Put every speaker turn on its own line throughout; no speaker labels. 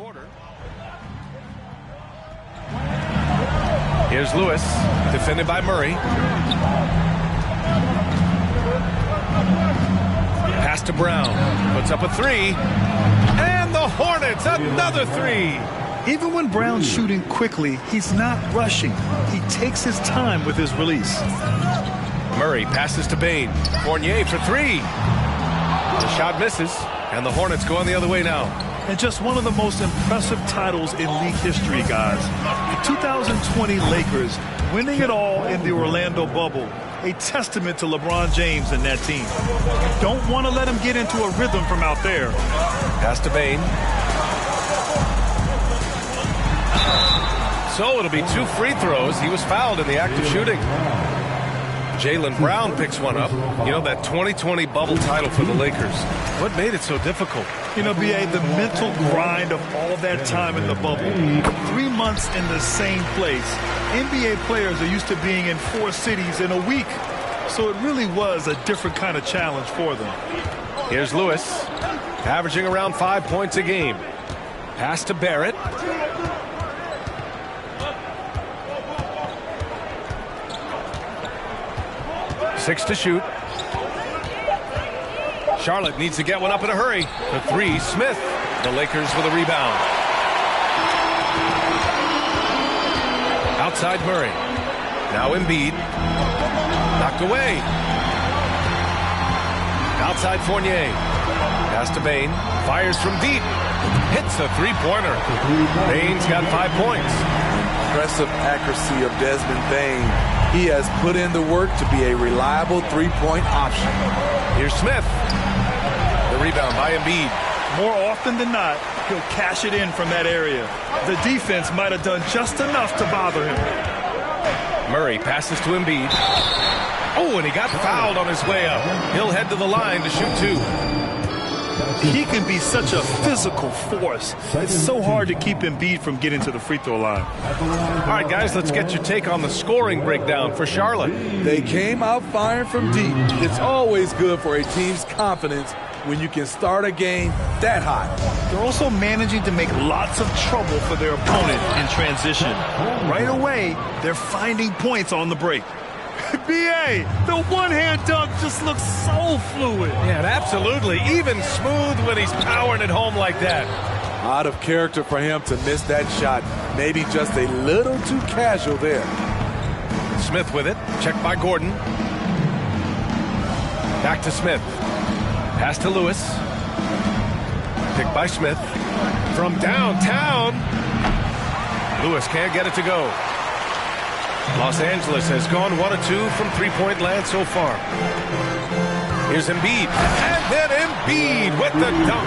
quarter. Here's Lewis, defended by Murray. Pass to Brown, puts up a three, and the Hornets, another three.
Even when Brown's shooting quickly, he's not rushing. He takes his time with his release.
Murray passes to Bain. Fournier for three. The shot misses, and the Hornets go on the other way now.
And just one of the most impressive titles in league history, guys. The 2020 Lakers winning it all in the Orlando bubble. A testament to LeBron James and that team. You don't want to let him get into a rhythm from out there.
Pass to Bain. So it'll be 2 free throws. He was fouled in the act of shooting. Jaylen Brown picks one up. You know, that 2020 bubble title for the Lakers. What made it so difficult?
You know, B.A., the mental grind of all that time in the bubble. 3 months in the same place. NBA players are used to being in 4 cities in a week. So it really was a different kind of challenge for them.
Here's Lewis, averaging around 5 points a game. Pass to Barrett. Six to shoot. Charlotte needs to get one up in a hurry. The three, Smith. The Lakers with a rebound. Outside Murray. Now Embiid. Knocked away. Outside Fournier. Pass to Bain. Fires from deep. Hits a three-pointer. Bain's got 5 points.
Impressive accuracy of Desmond Bain. He has put in the work to be a reliable three-point option.
Here's Smith. The rebound by Embiid.
More often than not, he'll cash it in from that area. The defense might have done just enough to bother him.
Murray passes to Embiid. Oh, and he got fouled on his way up. He'll head to the line to shoot 2.
He can be such a physical force. It's so hard to keep Embiid from getting to the free throw line.
All right, guys, let's get your take on the scoring breakdown for Charlotte.
They came out firing from deep. It's always good for a team's confidence when you can start a game that hot.
They're also managing to make lots of trouble for their opponent in transition. Right away, they're finding points on the break. B.A., the one-hand dunk just looks so fluid.
Yeah, absolutely. Even smooth when he's powering it home like that.
Out of character for him to miss that shot. Maybe just a little too casual there.
Smith with it. Checked by Gordon. Back to Smith. Pass to Lewis. Picked by Smith. From downtown. Lewis can't get it to go. Los Angeles has gone 1 of 2 from three-point land so far. Here's Embiid. And then Embiid with the dunk.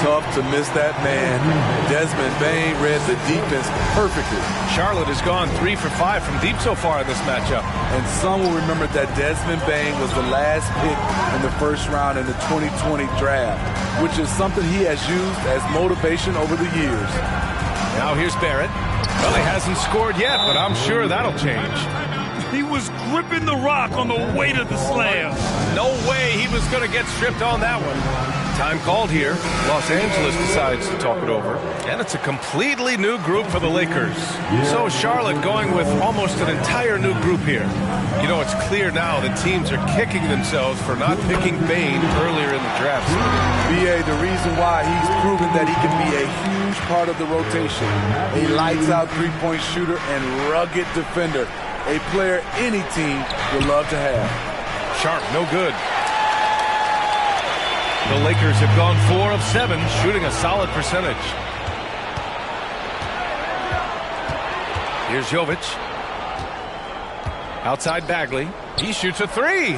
Tough to miss that man. Desmond Bain read the defense perfectly.
Charlotte has gone 3 for 5 from deep so far in this matchup.
And some will remember that Desmond Bain was the last pick in the first round in the 2020 draft, which is something he has used as motivation over the years.
Now here's Barrett. Well, he hasn't scored yet, but I'm sure that'll change.
He was gripping the rock on the weight of the slam.
No way he was going to get stripped on that one. Time called here. Los Angeles decides to talk it over. And it's a completely new group for the Lakers. So Charlotte going with almost an entire new group here. You know, it's clear now that teams are kicking themselves for not picking Bain earlier in the draft.
B.A., the reason why he's proven that he can be a huge part of the rotation. A lights-out three-point shooter and rugged defender. A player any team would love to have.
Sharp, no good. The Lakers have gone 4 of 7, shooting a solid percentage. Here's Jovic. Outside Bagley. He shoots a 3.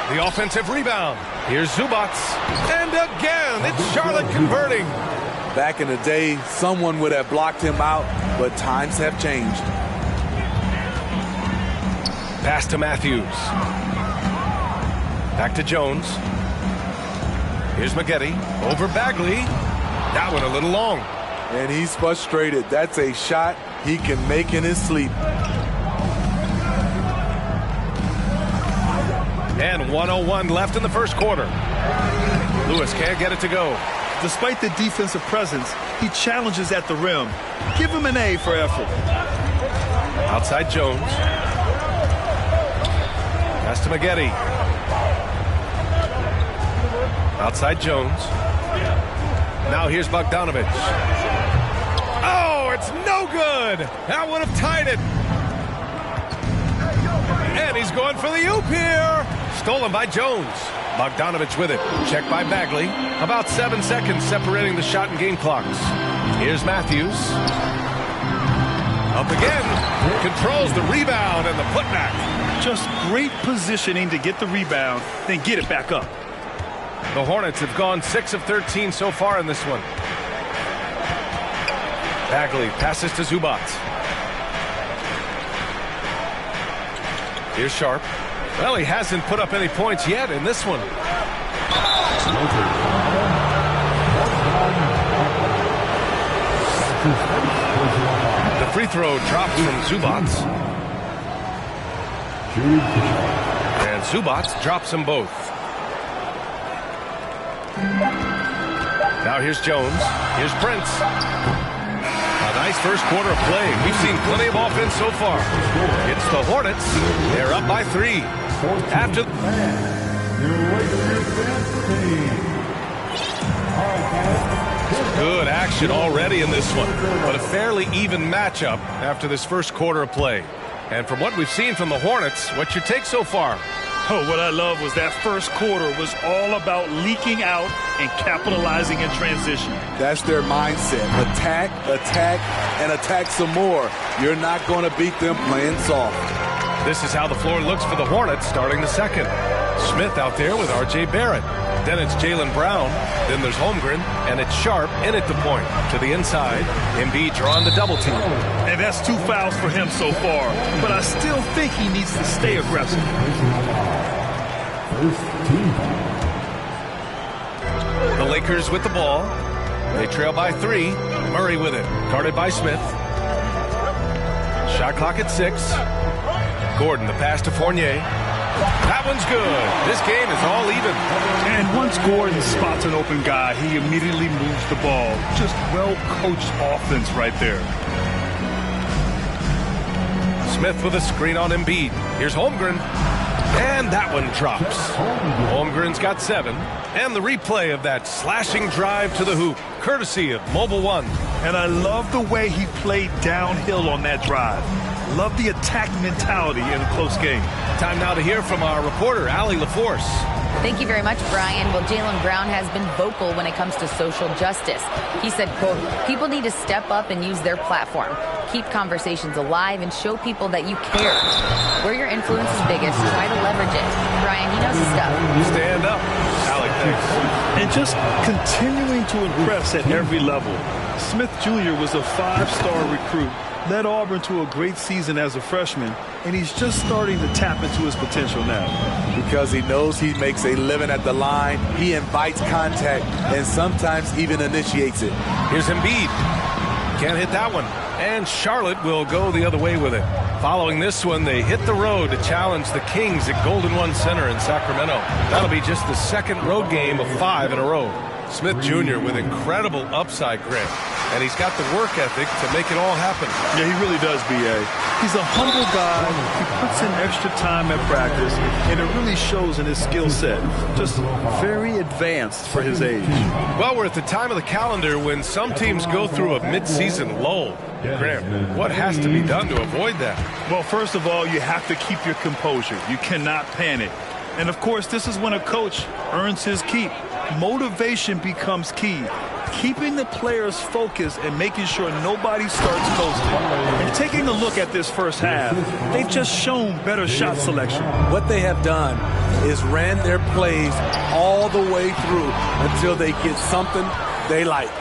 The offensive rebound. Here's Zubac. And again, it's Charlotte converting.
Back in the day, someone would have blocked him out, but times have changed.
Pass to Matthews. Back to Jones. Here's Maggette. Over Bagley. That one a little long.
And he's frustrated. That's a shot he can make in his sleep.
And 1:01 left in the first quarter. Lewis can't get it to go.
Despite the defensive presence, he challenges at the rim. Give him an A for effort.
Outside Jones. Pass to Maggette. Outside Jones. Now here's Bogdanovich. Oh, it's no good. That would have tied it. And he's going for the oop here. Stolen by Jones. Bogdanovich with it. Checked by Bagley. About 7 seconds separating the shot and game clocks. Here's Matthews. Up again. Controls the rebound and the putback.
Just great positioning to get the rebound, then get it back up.
The Hornets have gone 6 of 13 so far in this one. Bagley passes to Zubac. Here's Sharp. Well, he hasn't put up any points yet in this one. The free throw drops from Zubac. And Zubac drops them both. Now here's Jones. Here's Prince. A nice first quarter of play. We've seen plenty of offense so far. It's the Hornets. They're up by 3. After good action already in this one, but a fairly even matchup after this first quarter of play. And from what we've seen from the Hornets, what's your take so far?
Oh, what I love was that first quarter was all about leaking out and capitalizing in transition.
That's their mindset. Attack, attack, and attack some more. You're not going to beat them playing soft.
This is how the floor looks for the Hornets starting the second. Smith out there with R.J. Barrett. Then it's Jaylen Brown. Then there's Holmgren. And it's Sharp in at the point. To the inside. Embiid drawing the double team.
And that's 2 fouls for him so far. But I still think he needs to stay aggressive.
The Lakers with the ball. They trail by 3. Murray with it. Guarded by Smith. Shot clock at 6. Gordon, the pass to Fournier. That one's good. This game is all even.
And once Gordon spots an open guy, he immediately moves the ball. Just well-coached offense right there.
Smith with a screen on Embiid. Here's Holmgren. And that one drops. Holmgren's got 7. And the replay of that slashing drive to the hoop, courtesy of Mobile One.
And I love the way he played downhill on that drive. Love the attack mentality in a close game.
Time now to hear from our reporter, Allie LaForce.
Thank you very much, Brian. Well, Jaylen Brown has been vocal when it comes to social justice. He said, quote, people need to step up and use their platform. Keep conversations alive and show people that you care. Where your influence is biggest, try to leverage it. Brian, he knows his stuff.
Stand up. Allie, thanks.
And just continuing to impress at every level. Smith Jr. was a 5-star recruit. Led Auburn to a great season as a freshman, and he's just starting to tap into his potential now.
Because he knows he makes a living at the line, he invites contact and sometimes even initiates it.
Here's Embiid. Can't hit that one. And Charlotte will go the other way with it. Following this one, they hit the road to challenge the Kings at Golden One Center in Sacramento. That'll be just the second road game of 5 in a row. Smith Jr. with incredible upside grit. And he's got the work ethic to make it all happen.
Yeah, he really does, B.A. He's a humble guy. He puts in extra time at practice, and it really shows in his skill set. Just very advanced for his age.
Well, we're at the time of the calendar when some teams go through a midseason lull. Graham, what has to be done to avoid that?
Well, first of all, you have to keep your composure. You cannot panic. And, of course, this is when a coach earns his keep. Motivation becomes key. Keeping the players focused and making sure nobody starts coasting. And taking a look at this first half, they've just shown better shot selection.
What they have done is ran their plays all the way through until they get something they like.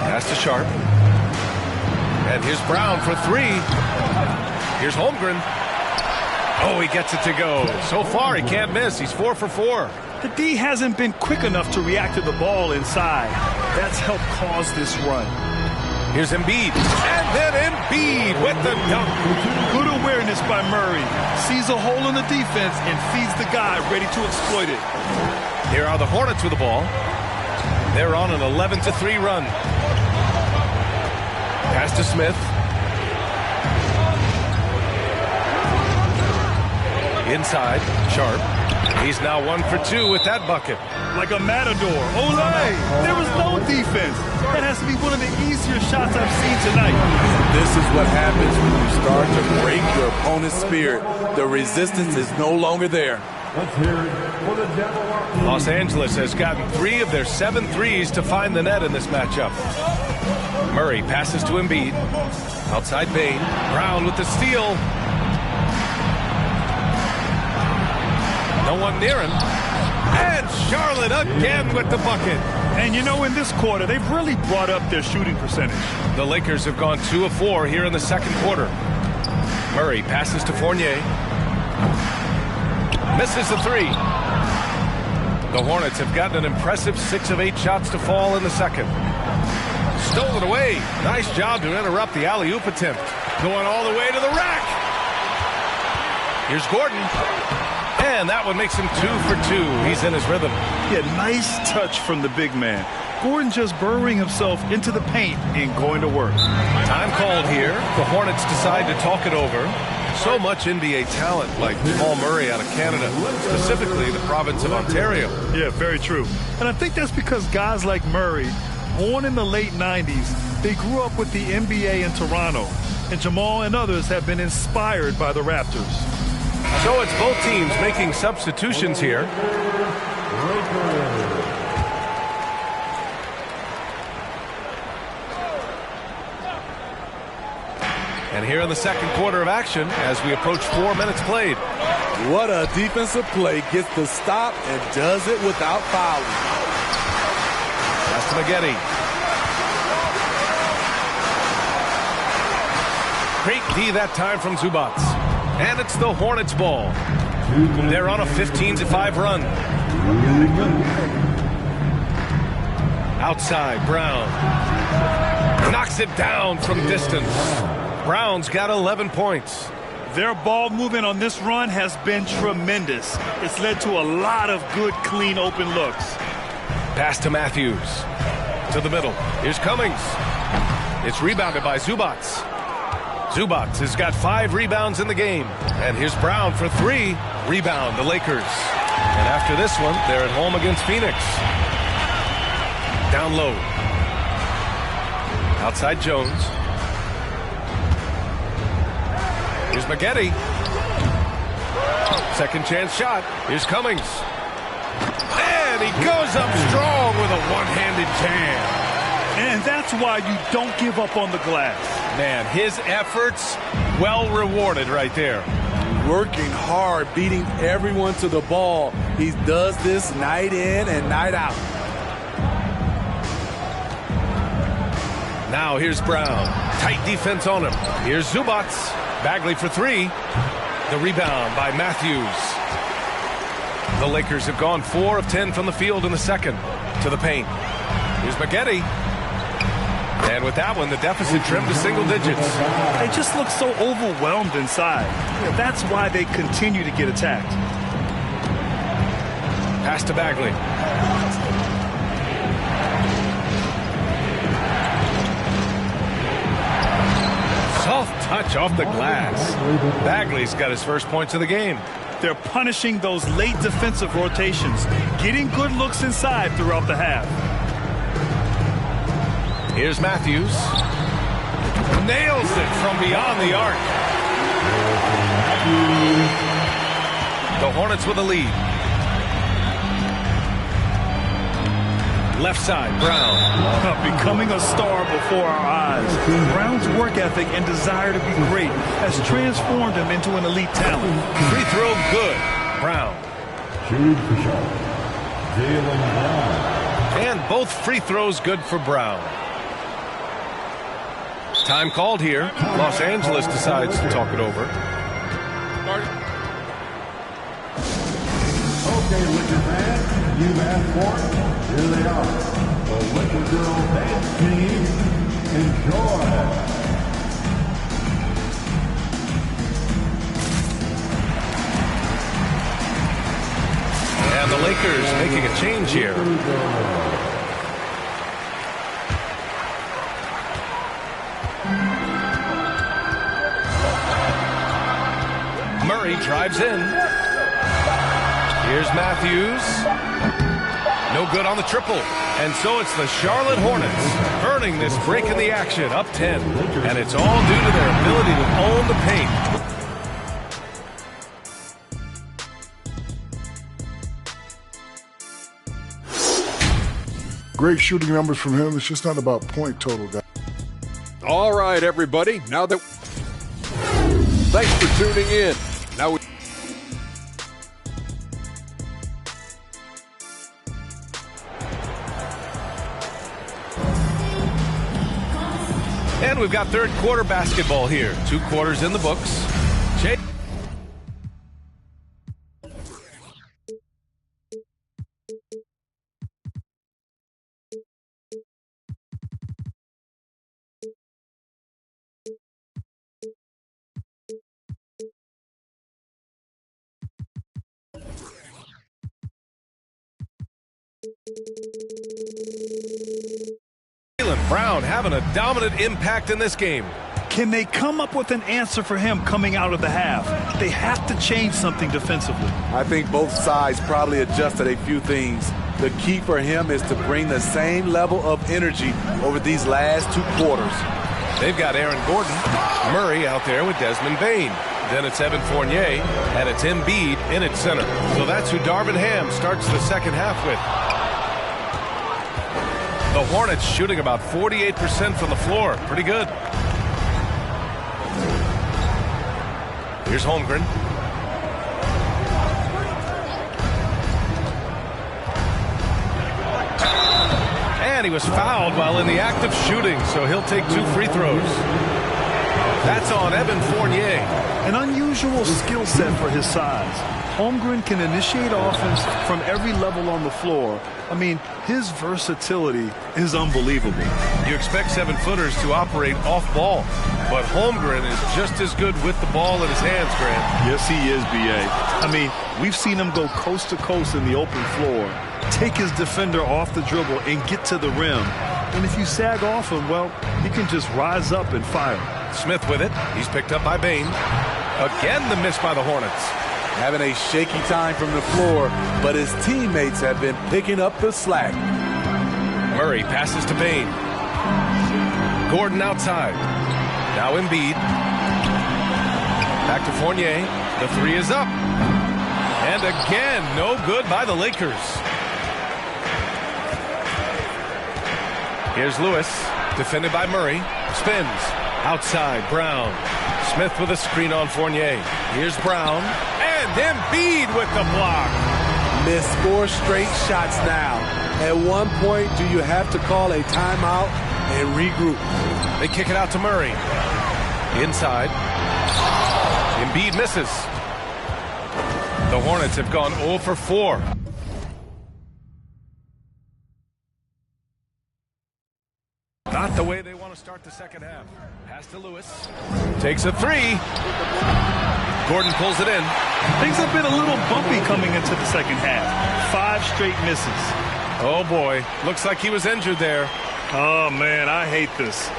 Pass to Sharp. And here's Brown for 3. Here's Holmgren. Oh, he gets it to go. So far, he can't miss. He's 4 for 4.
The D hasn't been quick enough to react to the ball inside. That's helped cause this run.
Here's Embiid. And then Embiid with the dunk.
Good awareness by Murray. Sees a hole in the defense and feeds the guy ready to exploit it.
Here are the Hornets with the ball. They're on an 11-3 run. Pass to Smith. Inside, Sharp. He's now 1 for 2 with that bucket.
Like a matador. Olay! There was no defense. That has to be one of the easier shots I've seen tonight.
This is what happens when you start to break your opponent's spirit. The resistance is no longer there.
Los Angeles has gotten 3 of their 7 threes to find the net in this matchup. Murray passes to Embiid. Outside Bane. Brown with the steal. No one near him. And Charlotte again with the bucket.
And you know, in this quarter, they've really brought up their shooting percentage.
The Lakers have gone 2 of 4 here in the second quarter. Murray passes to Fournier. Misses the 3. The Hornets have gotten an impressive 6 of 8 shots to fall in the second. Stolen away. Nice job to interrupt the alley-oop attempt. Going all the way to the rack. Here's Gordon. And that one makes him 2 for 2. He's in his rhythm.
Yeah, nice touch from the big man. Gordon just burrowing himself into the paint and going to work.
Time called here. The Hornets decide to talk it over. So much NBA talent like Jamal Murray out of Canada, specifically the province of Ontario.
Yeah, very true. And I think that's because guys like Murray, born in the late 90s, they grew up with the NBA in Toronto. And Jamal and others have been inspired by the Raptors.
So it's both teams making substitutions here. And here in the second quarter of action as we approach 4 minutes played.
What a defensive play. Gets the stop and does it without fouling.
Pass to Maggette. Great D that time from Zubac. And it's the Hornets ball. They're on a 15-5 run. Outside, Brown. Knocks it down from distance. Brown's got 11 points.
Their ball movement on this run has been tremendous. It's led to a lot of good, clean, open looks.
Pass to Matthews. To the middle. Here's Cummings. It's rebounded by Zubac. Zubac has got 5 rebounds in the game. And here's Brown for 3. Rebound, the Lakers. And after this one, they're at home against Phoenix. Down low. Outside Jones. Here's Maggette. Second chance shot. Here's Cummings. And he goes up strong with a one-handed jam.
And that's why you don't give up on the glass.
Man, his efforts well rewarded right there.
Working hard, beating everyone to the ball. He does this night in and night out.
Now here's Brown. Tight defense on him. Here's Zubac. Bagley for 3. The rebound by Matthews. The Lakers have gone 4 of 10 from the field in the second. To the paint. Here's Maggette. And with that one, the deficit trimmed to single digits.
They just look so overwhelmed inside. That's why they continue to get attacked.
Pass to Bagley. Soft touch off the glass. Bagley's got his first points of the game.
They're punishing those late defensive rotations, getting good looks inside throughout the half.
Here's Matthews. Nails it from beyond the arc. The Hornets with a lead. Left side, Brown.
Becoming a star before our eyes. Brown's work ethic and desire to be great has transformed him into an elite talent.
Free throw good. Brown. And both free throws good for Brown. Time called here. Los Angeles decides to talk it over.
Okay, Lakers fans, you've asked for it. Here they are. The Lakers Girl Dance Team. Enjoy.
And the Lakers Lakers making a change here. Murray drives in. Here's Matthews. No good on the triple. And so it's the Charlotte Hornets earning this break in the action, up 10. And it's all due to their ability to own the paint.
Great shooting numbers from him. It's just not about point total, guys.
All right, everybody. Now that... Thanks for tuning in. Now we...
And we've got third quarter basketball here. 2 quarters in the books. Brown having a dominant impact in this game.
Can they come up with an answer for him coming out of the half? They have to change something defensively.
I think both sides probably adjusted a few things. The key for him is to bring the same level of energy over these last 2 quarters.
They've got Aaron Gordon, Murray out there with Desmond Bain. Then it's Evan Fournier, and it's Embiid in at center. So that's who Darvin Ham starts the second half with. The Hornets shooting about 48% from the floor. Pretty good. Here's Holmgren. And he was fouled while in the act of shooting, so he'll take 2 free throws. That's on Evan Fournier.
An unusual skill set for his size. Holmgren can initiate offense from every level on the floor. I mean, his versatility is unbelievable.
You expect 7-footers to operate off ball, but Holmgren is just as good with the ball in his hands, Grant.
Yes, he is, B.A. I mean, we've seen him go coast to coast in the open floor, take his defender off the dribble and get to the rim. And if you sag off him, well, he can just rise up and fire.
Smith with it. He's picked up by Bain. Again, the miss by the Hornets.
Having a shaky time from the floor, but his teammates have been picking up the slack.
Murray passes to Bain. Gordon outside. Now Embiid. Back to Fournier. The 3 is up. And again, no good by the Lakers. Here's Lewis, defended by Murray. Spins. Outside, Brown. Smith with a screen on Fournier. Here's Brown. And Embiid with the block.
Missed 4 straight shots now. At one point, do you have to call a timeout and regroup?
They kick it out to Murray. Inside. Embiid misses. The Hornets have gone 0 for 4. Not the way they want to start the second half. Pass to Lewis. Takes a 3. Gordon pulls it in.
Things have been a little bumpy coming into the second half. 5 straight misses.
Oh, boy. Looks like he was injured there.
Oh, man, I hate this.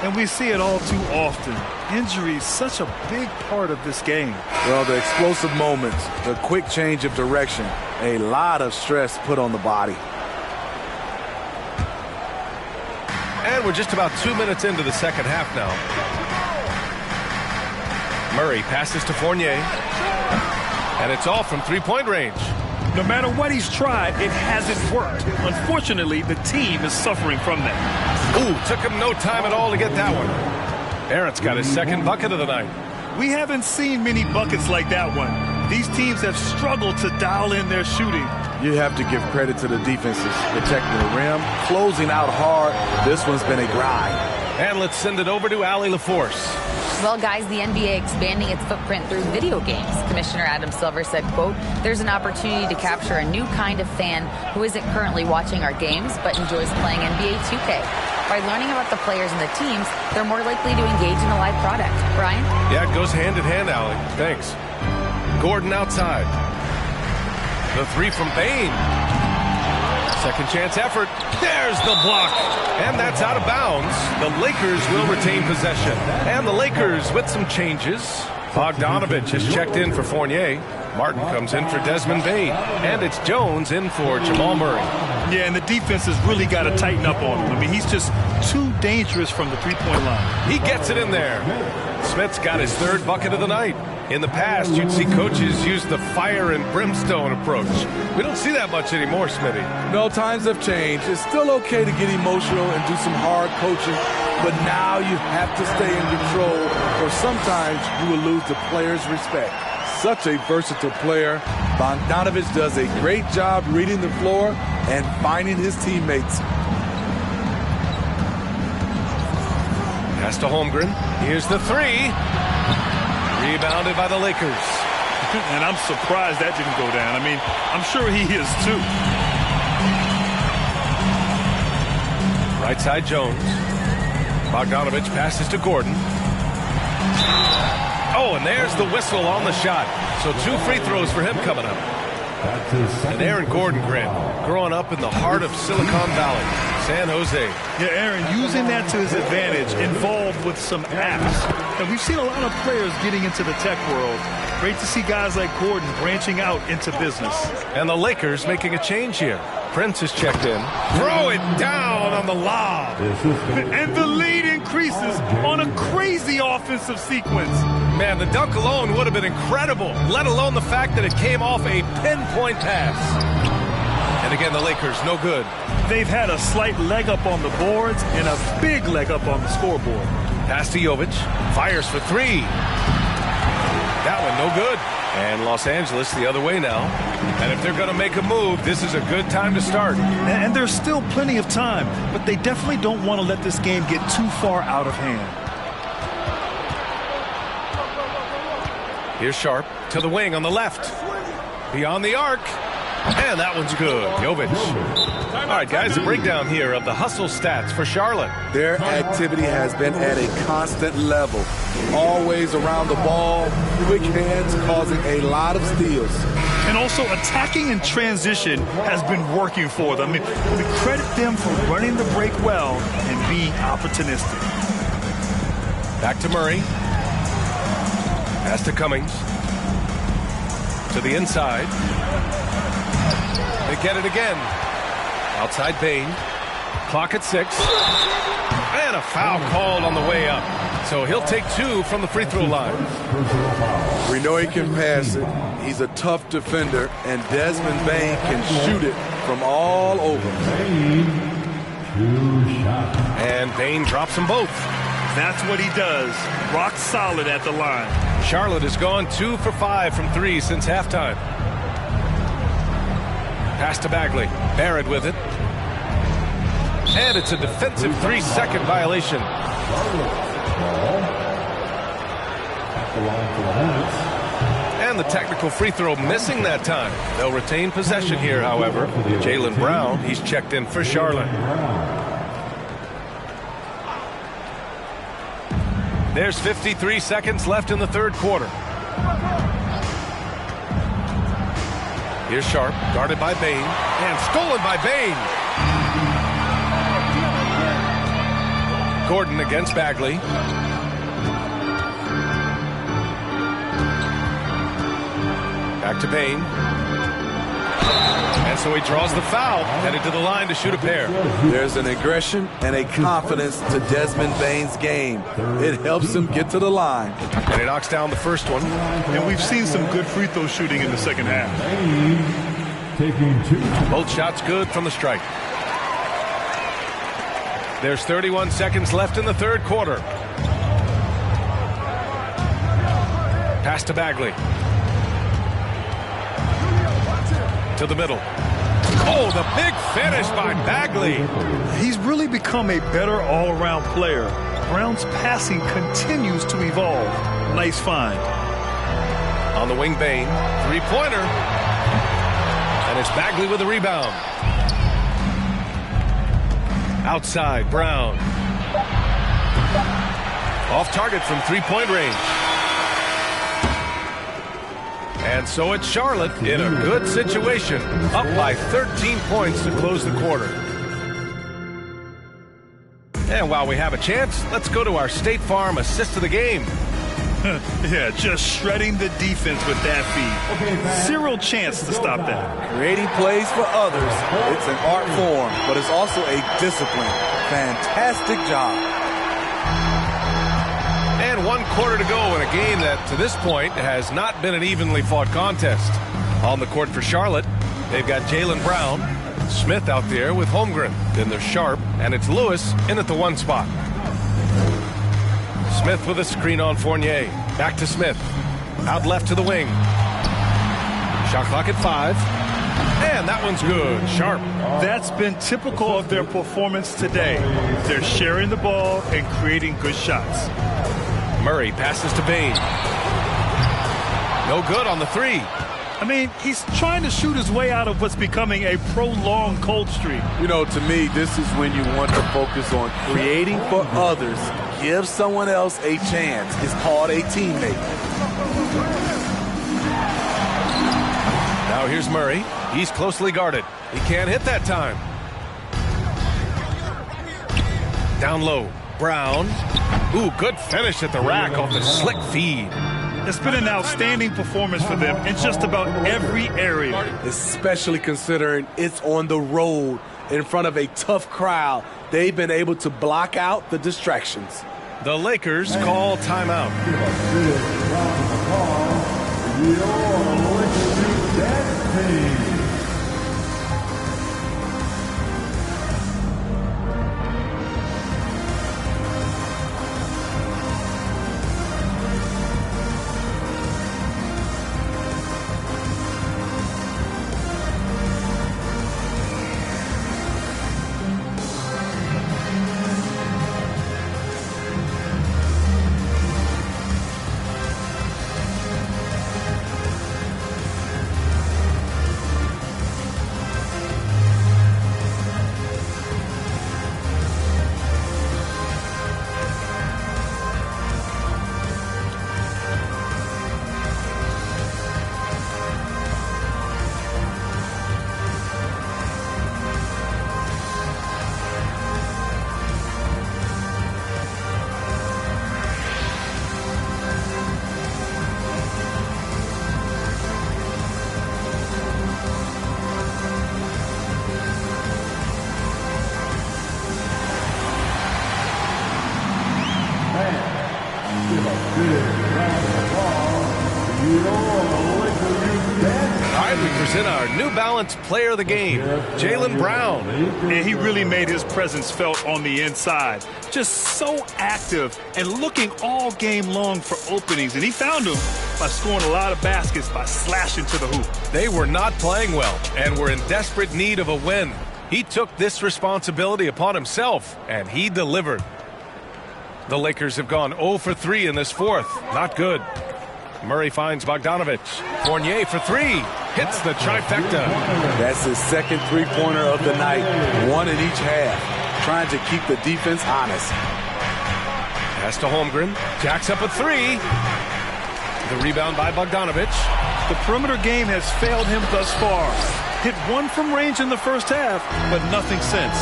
And we see it all too often. Injury is such a big part of this game.
Well, the explosive moments, the quick change of direction, a lot of stress put on the body.
And we're just about 2 minutes into the second half now. Murray passes to Fournier. And it's all from three-point range.
No matter what he's tried, it hasn't worked. Unfortunately, the team is suffering from that.
Ooh, took him no time at all to get that one. Aaron's got his second bucket of the night.
We haven't seen many buckets like that one. These teams have struggled to dial in their shooting.
You have to give credit to the defenses, protecting the rim, closing out hard. This one's been a grind.
And let's send it over to Allie LaForce.
Well, guys, the NBA expanding its footprint through video games. Commissioner Adam Silver said, quote, "There's an opportunity to capture a new kind of fan who isn't currently watching our games but enjoys playing NBA 2K. By learning about the players and the teams, they're more likely to engage in the live product." Brian?
Yeah, it goes hand in hand, Allie. Thanks. Gordon outside. The three from Bain. Second chance effort. There's the block. And that's out of bounds. The Lakers will retain possession. And the Lakers with some changes. Bogdanovich has checked in for Fournier. Martin comes in for Desmond Bain. And it's Jones in for Jamal Murray.
Yeah, and the defense has really got to tighten up on him. I mean, he's just too dangerous from the three-point line.
He gets it in there. Smith's got his third bucket of the night. In the past, you'd see coaches use the fire and brimstone approach. We don't see that much anymore, Smitty.
No, times have changed. It's still okay to get emotional and do some hard coaching, but now you have to stay in control, or sometimes you will lose the player's respect. Such a versatile player. Bogdanovich does a great job reading the floor and finding his teammates.
Pass to Holmgren. Here's the three. Rebounded by the Lakers.
And I'm surprised that didn't go down. I mean, I'm sure he is too.
Right side Jones. Bogdanovich passes to Gordon. Oh, and there's the whistle on the shot. So 2 free throws for him coming up. And Aaron Gordon, Grant, growing up in the heart of Silicon Valley, San Jose.
Yeah, Aaron, using that to his advantage, involved with some apps. And we've seen a lot of players getting into the tech world. Great to see guys like Gordon branching out into business.
And the Lakers making a change here. Prince is checked in. Throw it down on the lob.
And the lead increases on a crazy offensive sequence.
Man, the dunk alone would have been incredible, let alone the fact that it came off a pinpoint pass. And again, the Lakers, no good.
They've had a slight leg up on the boards and a big leg up on the scoreboard.
Pass to Jovic. Fires for three. That one, no good. And Los Angeles the other way now. And if they're going to make a move, this is a good time to start.
And there's still plenty of time, but they definitely don't want to let this game get too far out of hand.
Here's Sharp to the wing on the left. Beyond the arc. And that one's good. Jovic. All right, guys, a breakdown here of the hustle stats for Charlotte.
Their activity has been at a constant level. Always around the ball, quick hands causing a lot of steals.
And also attacking in transition has been working for them. I mean, we credit them for running the break well and being opportunistic.
Back to Murray. Pass to Cummings. To the inside. They get it again. Outside Bain. Clock at 6. And a foul called on the way up. So he'll take 2 from the free throw line.
We know he can pass it. He's a tough defender, and Desmond Bain can shoot it from all over.
And Bain drops them both.
That's what he does. Rock solid at the line.
Charlotte has gone 2 for 5 from 3 since halftime. Pass to Bagley. Barrett with it. And it's a defensive 3-second violation. And the technical free throw missing that time. They'll retain possession here, however. Jaylen Brown, he's checked in for Charlotte. There's 53 seconds left in the third quarter. Here's Sharp, guarded by Bain, and stolen by Bain. Gordon against Bagley. Back to Bain. And so he draws the foul, headed to the line to shoot a pair.
There's an aggression and a confidence to Desmond Bain's game. It helps him get to the line.
And he knocks down the first one.
And we've seen some good free throw shooting in the second half.
Both shots good from the stripe. There's 31 seconds left in the third quarter. Pass to Bagley. To the middle. Oh, the big finish by Bagley.
He's really become a better all-around player. Brown's passing continues to evolve. Nice find.
On the wing, Bain. Three-pointer. And it's Bagley with the rebound. Outside, Brown. Off target from three-point range. And so it's Charlotte in a good situation, up by 13 points to close the quarter. And while we have a chance, let's go to our State Farm assist of the game.
Yeah, just shredding the defense with that feed. Zero chance to stop that.
Creating plays for others, it's an art form, but it's also a discipline. Fantastic job.
And 1 quarter to go in a game that, to this point, has not been an evenly fought contest. On the court for Charlotte, they've got Jaylen Brown, Smith out there with Holmgren. Then there's Sharp, and it's Lewis in at the 1 spot. Smith with a screen on Fournier. Back to Smith. Out left to the wing. Shot clock at 5. And that one's good. Sharp.
That's been typical of their performance today. They're sharing the ball and creating good shots.
Murray passes to Bain. No good on the 3.
I mean, he's trying to shoot his way out of what's becoming a prolonged cold streak.
You know, to me, this is when you want to focus on creating for others. Give someone else a chance. It's called a teammate.
Now here's Murray. He's closely guarded. He can't hit that time. Down low. Brown. Ooh, good finish at the rack off the slick feed.
It's been an outstanding performance for them in just about every area.
Especially considering it's on the road in front of a tough crowd. They've been able to block out the distractions.
The Lakers call timeout. Our New Balance player of the game, Jaylen Brown.
And he really made his presence felt on the inside. Just so active and looking all game long for openings. And he found them by scoring a lot of baskets by slashing to the hoop.
They were not playing well and were in desperate need of a win. He took this responsibility upon himself, and he delivered. The Lakers have gone 0 for 3 in this fourth. Not good. Murray finds Bogdanovich. Fournier for 3. Hits the trifecta.
That's his second three-pointer of the night. 1 in each half. Trying to keep the defense honest.
Pass to Holmgren. Jacks up a 3. The rebound by Bogdanovich.
The perimeter game has failed him thus far. Hit 1 from range in the first half, but nothing since.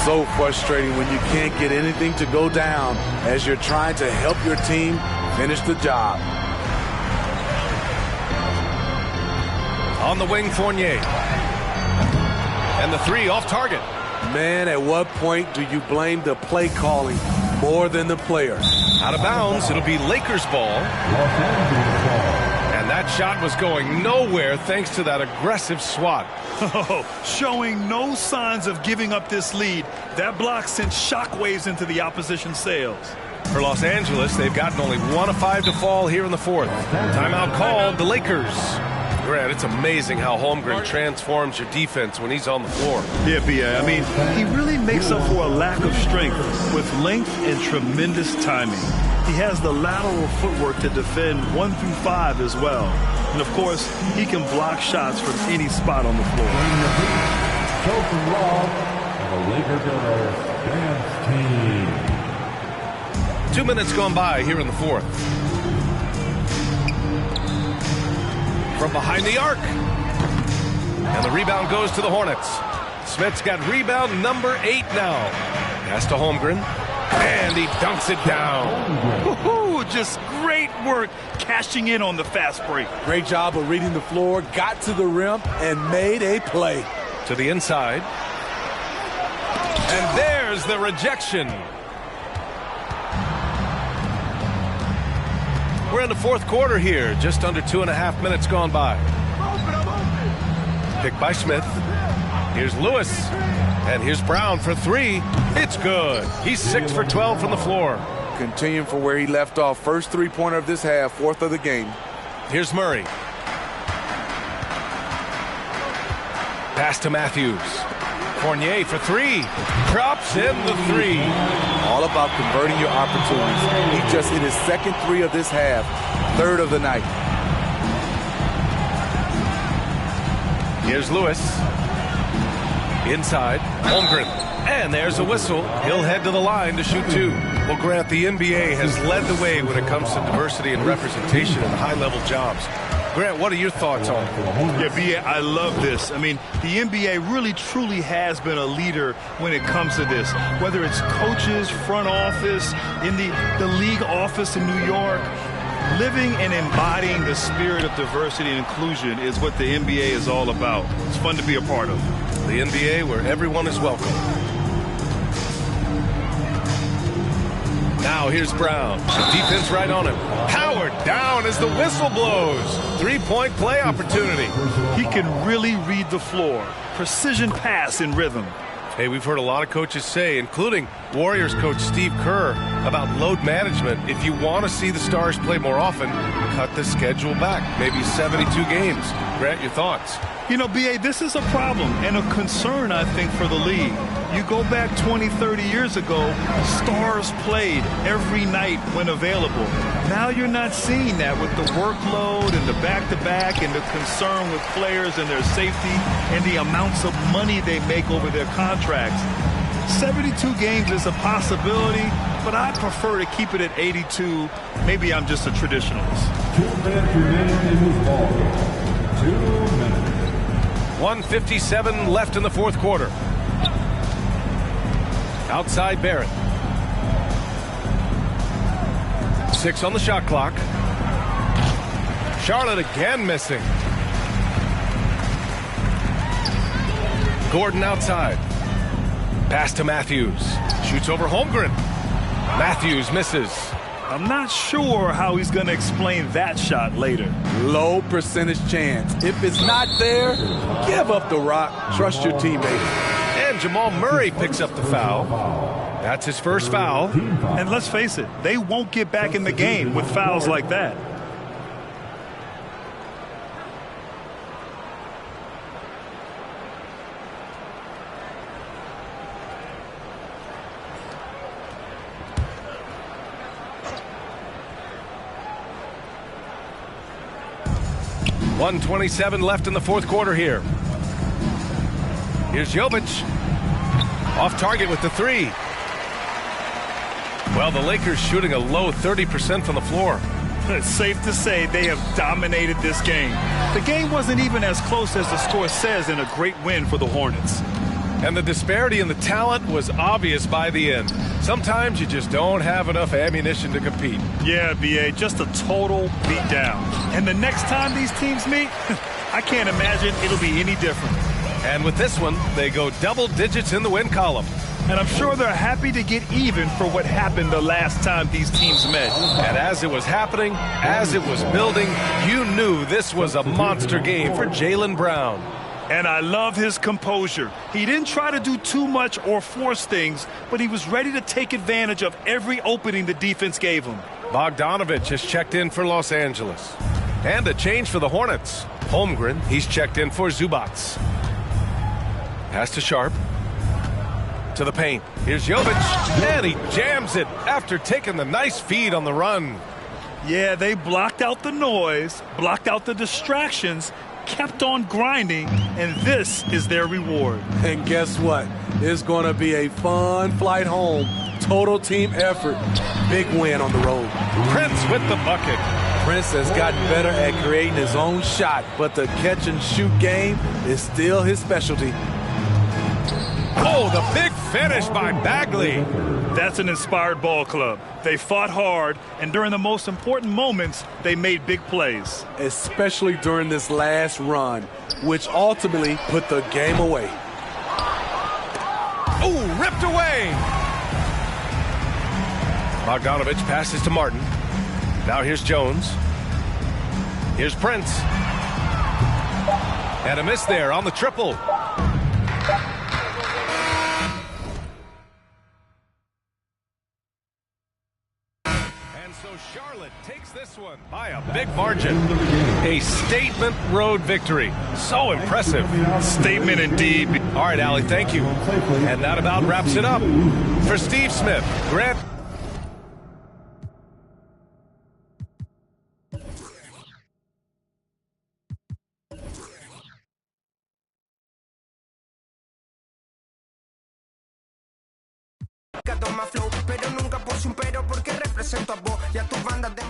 So frustrating when you can't get anything to go down as you're trying to help your team finish the job.
On the wing, Fournier. And the 3 off target.
Man, at what point do you blame the play calling more than the player?
Out of bounds, it'll be Lakers ball. And that shot was going nowhere thanks to that aggressive swat.
Showing no signs of giving up this lead. That block sent shockwaves into the opposition sails.
For Los Angeles, they've gotten only 1 of 5 to fall here in the fourth. Timeout called, the Lakers. Grant, it's amazing how Holmgren transforms your defense when he's on the floor.
Yeah, B.A. I mean, he really makes up for a lack of strength with length and tremendous timing. He has the lateral footwork to defend 1 through 5 as well. And, of course, he can block shots from any spot on the floor.
The Lakers dance team.
2 minutes gone by here in the fourth. from behind the arc. And the rebound goes to the Hornets. Smith's got rebound number 8 now. Pass to Holmgren. And he dunks it down.
Woo-hoo, just great work cashing in on the fast break.
Great job of reading the floor, got to the rim, and made a play.
To the inside. And there's the rejection. We're in the fourth quarter here. Just under 2.5 minutes gone by. Pick by Smith. Here's Lewis. And here's Brown for 3. It's good. He's 6 for 12 from the floor.
Continuing from where he left off. First three-pointer of this half, 4th of the game.
Here's Murray. Pass to Matthews. Fournier for 3. Drops in the 3.
All about converting your opportunities. He just hit his second 3 of this half, 3rd of the night.
Here's Lewis. Inside, Holmgren. And there's a whistle. He'll head to the line to shoot 2. Well, Grant, the NBA has led the way when it comes to diversity and representation in high-level jobs. Grant, what are your thoughts on it?
Yeah, B.A., I love this. I mean, the NBA really, truly has been a leader when it comes to this. Whether it's coaches, front office, in the league office in New York, living and embodying the spirit of diversity and inclusion is what the NBA is all about. It's fun to be a part of.
The NBA where everyone is welcome. Now here's Brown. The defense right on him. Powered down as the whistle blows. 3-point play opportunity.
He can really read the floor. Precision pass in rhythm.
Hey, we've heard a lot of coaches say, including Warriors coach Steve Kerr, about load management. If you want to see the Stars play more often, cut the schedule back. Maybe 72 games. Grant, your thoughts?
You know, B.A., this is a problem and a concern, I think, for the league. You go back 20, 30 years ago, Stars played every night when available. Now you're not seeing that with the workload and the back-to-back and the concern with players and their safety and the amounts of money they make over their contracts. 72 games is a possibility, but I prefer to keep it at 82. Maybe I'm just a traditionalist.
2 minutes remaining in this ball game. 2 minutes.
1:57 left in the fourth quarter. Outside Barrett. 6 on the shot clock. Charlotte again missing. Gordon outside. Pass to Matthews. Shoots over Holmgren. Matthews misses.
I'm not sure how he's going to explain that shot later.
Low percentage chance. If it's not there, give up the rock. Trust your teammate.
And Jamal Murray picks up the foul. That's his first foul.
And let's face it, they won't get back in the game with fouls like that.
.127 left in the fourth quarter here. Here's Jovic. Off target with the 3. Well, the Lakers shooting a low 30% from the floor.
It's safe to say they have dominated this game. The game wasn't even as close as the score says in a great win for the Hornets.
And the disparity in the talent was obvious by the end. Sometimes you just don't have enough ammunition to compete.
Yeah, B.A., just a total beatdown. And the next time these teams meet, I can't imagine it'll be any different.
And with this one, they go double digits in the win column.
And I'm sure they're happy to get even for what happened the last time these teams met.
And as it was happening, as it was building, you knew this was a monster game for Jaylen Brown.
And I love his composure. He didn't try to do too much or force things, but he was ready to take advantage of every opening the defense gave him.
Bogdanovich has checked in for Los Angeles. And a change for the Hornets. Holmgren, he's checked in for Zubac. Pass to Sharp. To the paint. Here's Jovic. And he jams it after taking the nice feed on the run.
Yeah, they blocked out the noise, blocked out the distractions, kept on grinding, and this is their reward.
And guess what? It's going to be a fun flight home. Total team effort. Big win on the road.
Prince with the bucket.
Prince has gotten better at creating his own shot, but the catch-and-shoot game is still his specialty.
Oh, the big finish by Bagley.
That's an inspired ball club. They fought hard, and during the most important moments, they made big plays.
Especially during this last run, which ultimately put the game away.
Oh, ripped away. Bogdanovich passes to Martin. Now here's Jones. Here's Prince. And a miss there on the triple. And so Charlotte takes this one by a big margin. A statement road victory. So impressive.
Statement indeed.
All right, Allie, thank you. And that about wraps it up. For Steve Smith, Grant.
Toma flow, pero nunca por si un pero porque represento a vos y a tu banda de